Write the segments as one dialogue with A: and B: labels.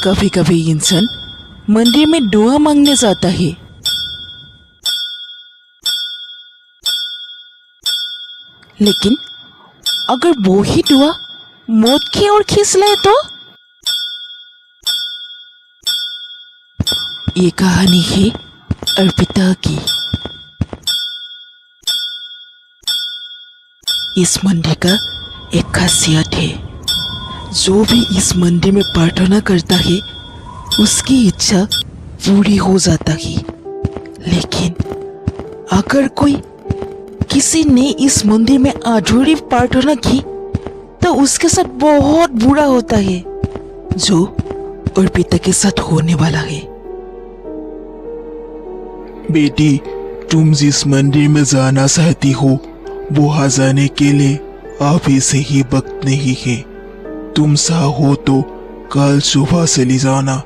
A: कभी कभी इंसान मंदिर में दुआ मांगने जाता है, लेकिन अगर वो ही दुआ मौत की ओर खींच ले तो? ये कहानी है अर्पिता की। इस मंदिर का एक खासियत है, जो भी इस मंदिर में प्रार्थना करता है उसकी इच्छा पूरी हो जाता है। लेकिन अगर कोई किसी ने इस मंदिर में अधूरी प्रार्थना की तो उसके साथ बहुत बुरा होता है, जो अर्पिता के साथ होने वाला है।
B: बेटी, तुम जिस मंदिर में जाना चाहती हो वहां जाने के लिए अभी से ही वक्त नहीं है। तुम चाहो तो कल सुबह चली जाना,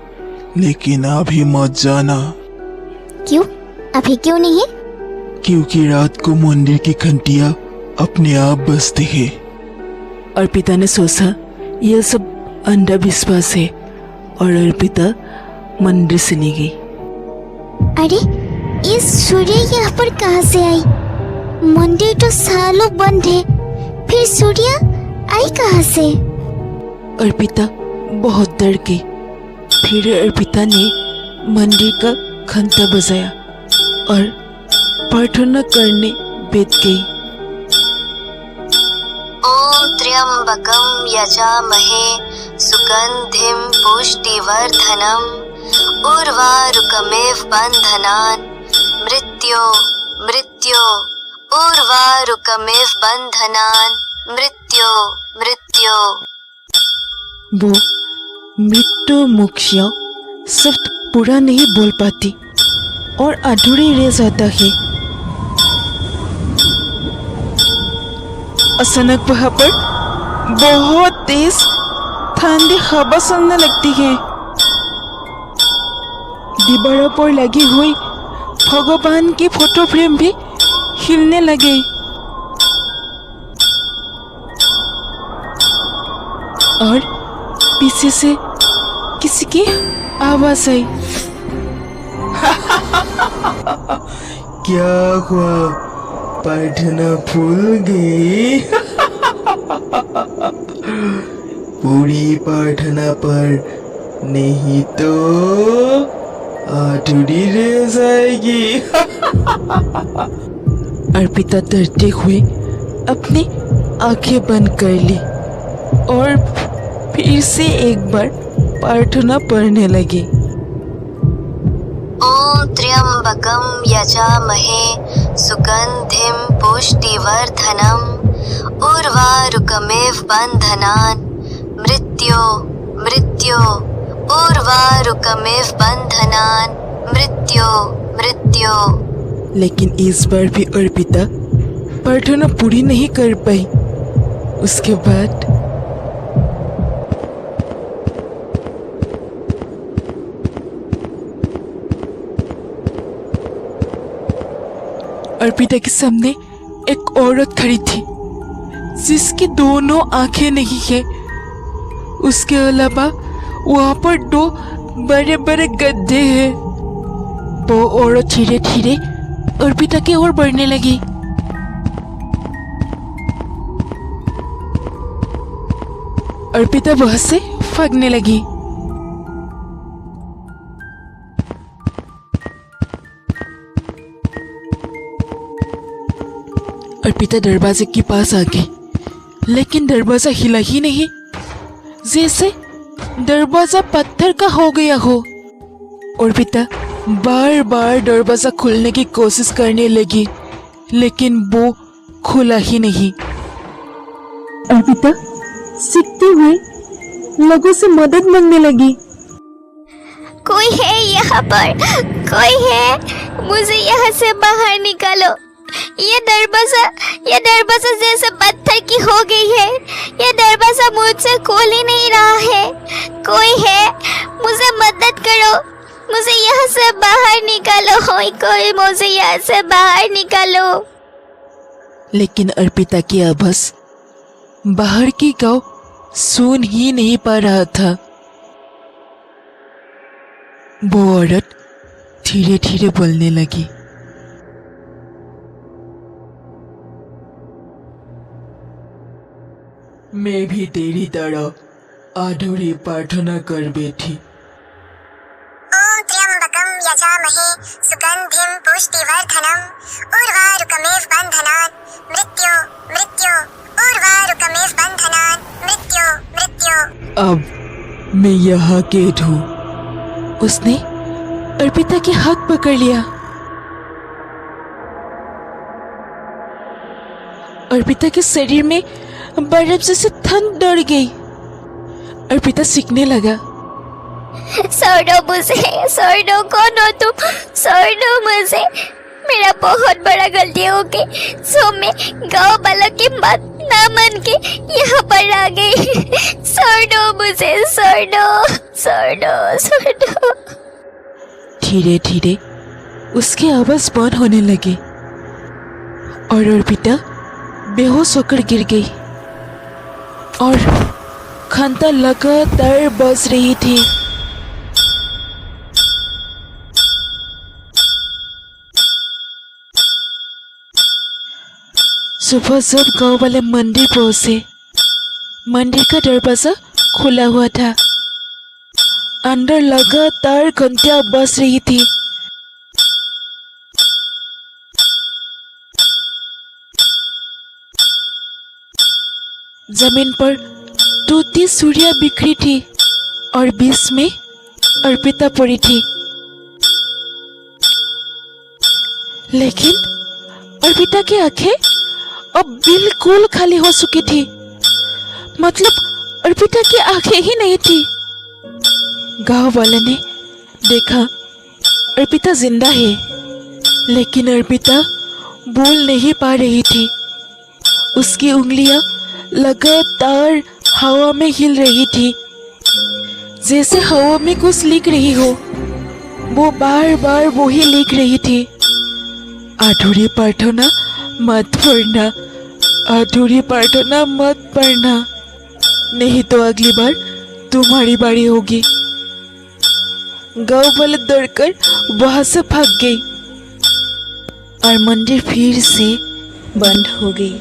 B: लेकिन अभी मत जाना।
C: क्यों? अभी क्यों नहीं?
B: क्योंकि रात को मंदिर की घंटियां अपने आप बजती है।
A: अर्पिता ने सोचा यह सब अंधविश्वास है और अर्पिता मंदिर से ली गई।
C: अरे, ये सूर्य यहाँ पर कहाँ से आई? मंदिर तो सालों बंद है, फिर सूर्य आई कहाँ से?
A: अर्पिता बहुत डर गई। फिर अर्पिता ने मंदिर का घंटा बजाया और प्रार्थना करने बैठ गई।
D: ओम त्र्यंबकम यजामहे सुगंधिम पुष्टिवर्धनम उर्वारुकमेव बंधनान् मृत्यो मृत्यो उर्वारुकमेव बंधनान् मृत्यो मृत्यो।
A: वो मृत्यु मुख्य शब्द पूरा नहीं बोल पाती और अधूरी रह जाता है। अचानक वहां पर बहुत तेज ठंडी हवा चलने लगती है। दीवारों पर लगी हुई भगवान की फोटो फ्रेम भी हिलने लगे। और पीछे से किसी की आवाज आई।
B: क्या हुआ? प्रार्थना भूल गई? पूरी प्रार्थना पर नहीं तो अधूरी रह जाएगी।
A: अर्पिता डरते हुए अपनी आंखें बंद कर ली और फिर से एक बार प्रार्थना पढ़ने लगी।
D: ओम त्र्यंबकम यजामहे सुगंधिम पुष्टिवर्धनम उर्वारुकमेव बंधनान् मृत्यो मृत्यो उर्वारुकमेव बंधनान् मृत्यो मृत्यो।
A: लेकिन इस बार भी अर्पिता प्रार्थना पूरी नहीं कर पाई। उसके बाद अर्पिता के सामने एक औरत खड़ी थी जिसकी दोनों आंखें नहीं है। उसके अलावा वहां पर दो बड़े बड़े गड्ढे हैं। वो औरत धीरे धीरे अर्पिता की ओर बढ़ने लगी। अर्पिता वहां से भागने लगी। अर्पिता दरवाजे के पास आ गई, लेकिन दरवाजा हिला ही नहीं, जैसे दरवाजा पत्थर का हो गया हो। अर्पिता बार बार दरवाजा खोलने की कोशिश करने लगी, लेकिन वो खुला ही नहीं। अर्पिता सीखते हुए लोगों से मदद मांगने लगी।
C: कोई है यहाँ पर? कोई है? मुझे यहाँ से बाहर निकालो। ये दरवाजा जैसे पत्थर की हो गई है। ये दरवाजा मुझसे खोल ही नहीं रहा है। कोई है? मुझे मदद करो, मुझे यहाँ से बाहर निकालो। कोई मुझे यहाँ से बाहर निकालो।
A: लेकिन अर्पिता की आवाज बाहर की गांव सुन ही नहीं पा रहा था। वो औरत धीरे धीरे बोलने लगी। मैं भी तेरी तरह अधूरी प्रार्थना कर बैठी।
E: ओम त्र्यंबकम यजामहे सुगंधिम पुष्टिवर्धनम उर्वारुकमेव बंधनान् मृत्यो मृत्यो उर्वारुकमेव बंधनान् मृत्यो मृत्यो।
A: अब मैं यहाँ कैद हूँ। उसने अर्पिता के हाथ पकड़ लिया। अर्पिता के शरीर में बर्फ जैसे ठंड दौड़ गई। अर्पिता सीखने लगा।
C: छोड़ो मुझे, छोड़ो, कौन हो तुम? छोड़ो मुझे, मेरा बहुत बड़ा गलती हो गई। सो मैं गाँव वालों की बात ना मान के यहाँ पर आ गई। छोड़ो मुझे, छोड़ो, छोड़ो, छोड़ो।
A: धीरे धीरे उसकी आवाज बंद होने लगी और अर्पिता बेहोश होकर गिर गई और घंटा लगातार बज रही थी। सुबह जब गांव वाले मंदिर पहुंचे, मंदिर का दरवाजा खुला हुआ था। अंदर लगातार घंटियां बज रही थी। जमीन पर टूटी सूर्या बिखरी थी और बीच में अर्पिता पड़ी थी। लेकिन अर्पिता की आंखें अब बिल्कुल खाली हो चुकी थी। मतलब अर्पिता की आंखें ही नहीं थी। गांव वाले ने देखा अर्पिता जिंदा है, लेकिन अर्पिता बोल नहीं पा रही थी। उसकी उंगलियां लगातार हवा में हिल रही थी, जैसे हवा में कुछ लिख रही हो। वो बार बार वही लिख रही थी, अधूरी प्रार्थना मत पढ़ना, अधूरी प्रार्थना मत पढ़ना, नहीं तो अगली बार तुम्हारी बारी होगी। गांव वाले दौड़कर वहां से भाग गई और मंदिर फिर से बंद हो गई।